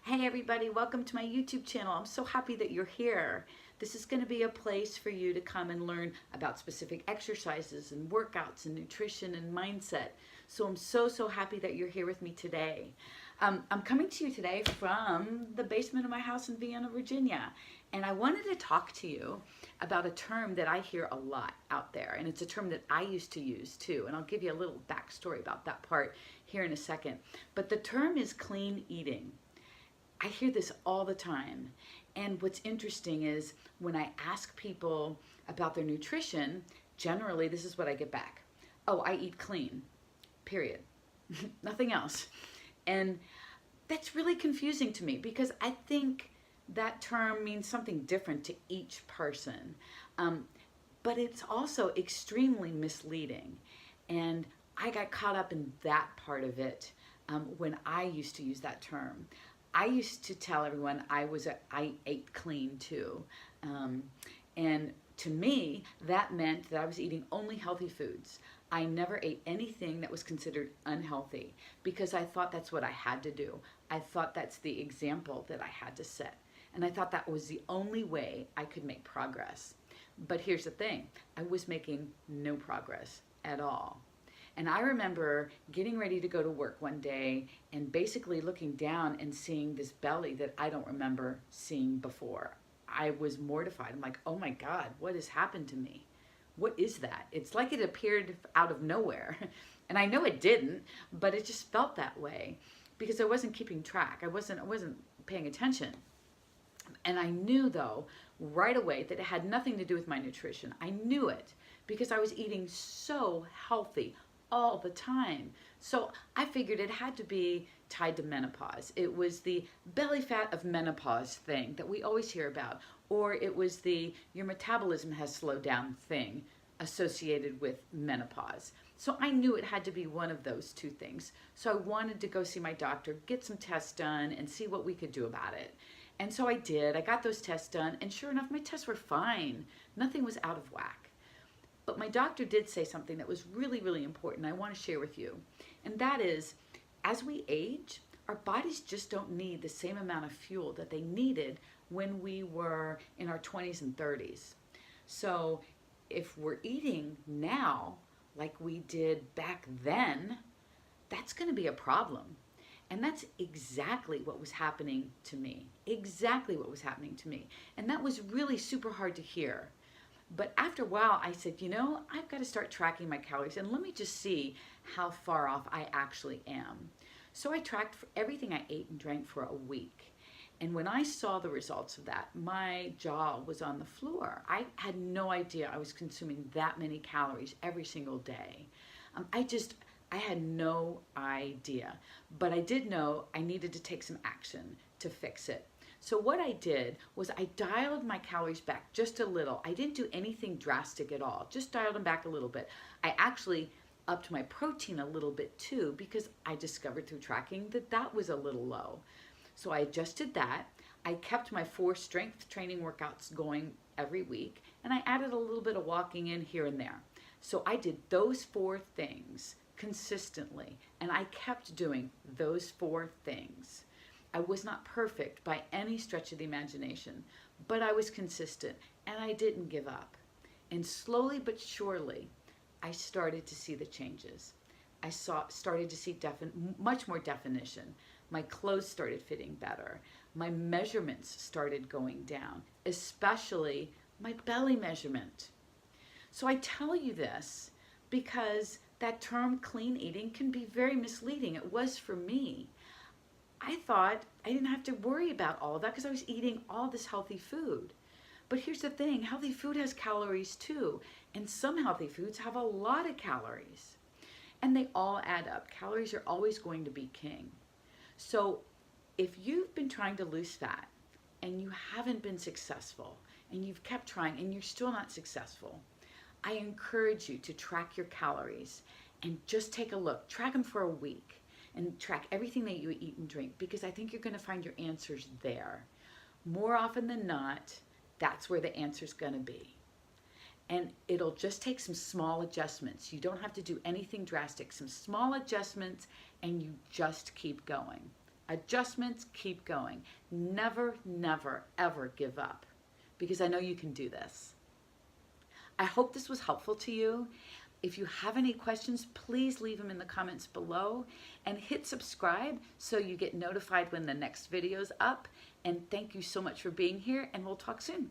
Hey everybody, welcome to my YouTube channel. I'm so happy that you're here. This is going to be a place for you to come and learn about specific exercises and workouts and nutrition and mindset. So I'm so happy that you're here with me today. I'm coming to you today from the basement of my house in Vienna, Virginia. And I wanted to talk to you about a term that I hear a lot out there. And it's a term that I used to use too. And I'll give you a little backstory about that part here in a second. But the term is clean eating. I hear this all the time. And what's interesting is when I ask people about their nutrition, generally this is what I get back. Oh, I eat clean, period. Nothing else. And that's really confusing to me because I think that term means something different to each person. But it's also extremely misleading. And I got caught up in that part of it when I used to use that term. I used to tell everyone I ate clean too. And to me, that meant that I was eating only healthy foods. I never ate anything that was considered unhealthy because I thought that's what I had to do. I thought that's the example that I had to set. And I thought that was the only way I could make progress. But here's the thing, I was making no progress at all. And I remember getting ready to go to work one day and basically looking down and seeing this belly that I don't remember seeing before. I was mortified. I'm like, oh my God, what has happened to me? What is that? It's like it appeared out of nowhere. And I know it didn't, but it just felt that way because I wasn't keeping track. I wasn't paying attention. And I knew though, right away that it had nothing to do with my nutrition. I knew it because I was eating so healthy all the time. So I figured it had to be tied to menopause. It was the belly fat of menopause thing that we always hear about, or it was the your metabolism has slowed down thing associated with menopause. So I knew it had to be one of those two things. So I wanted to go see my doctor, get some tests done, and see what we could do about it. And so I did. I got those tests done, and sure enough, my tests were fine. Nothing was out of whack. But my doctor did say something that was really important I want to share with you. And that is, as we age, our bodies just don't need the same amount of fuel that they needed when we were in our 20s and 30s. So if we're eating now like we did back then, that's going to be a problem. And that's exactly what was happening to me. Exactly what was happening to me. And that was really super hard to hear. But after a while, I said, you know, I've got to start tracking my calories and let me just see how far off I actually am. So I tracked everything I ate and drank for a week. And when I saw the results of that, my jaw was on the floor. I had no idea I was consuming that many calories every single day. I had no idea. But I did know I needed to take some action to fix it. So what I did was I dialed my calories back just a little. I didn't do anything drastic at all, just dialed them back a little bit. I actually upped my protein a little bit too because I discovered through tracking that that was a little low. So I adjusted that. I kept my 4 strength training workouts going every week and I added a little bit of walking in here and there. So I did those 4 things consistently and I kept doing those 4 things. I was not perfect by any stretch of the imagination, but I was consistent and I didn't give up. And slowly but surely, I started to see the changes. I started to see much more definition. My clothes started fitting better. My measurements started going down, especially my belly measurement. So I tell you this because that term clean eating can be very misleading. It was for me. I thought I didn't have to worry about all of that because I was eating all this healthy food. But here's the thing, healthy food has calories too, and some healthy foods have a lot of calories. And they all add up. Calories are always going to be king. So if you've been trying to lose fat and you haven't been successful, and you've kept trying and you're still not successful, I encourage you to track your calories and just take a look. Track them for a week. And track everything that you eat and drink because I think you're going to find your answers there. More often than not, that's where the answer's going to be. And it'll just take some small adjustments. You don't have to do anything drastic. Some small adjustments and you just keep going. adjustments, keep going. Never, never, ever give up, because I know you can do this. I hope this was helpful to you. If you have any questions, please leave them in the comments below, and hit subscribe so you get notified when the next video is up. And thank you so much for being here, and we'll talk soon.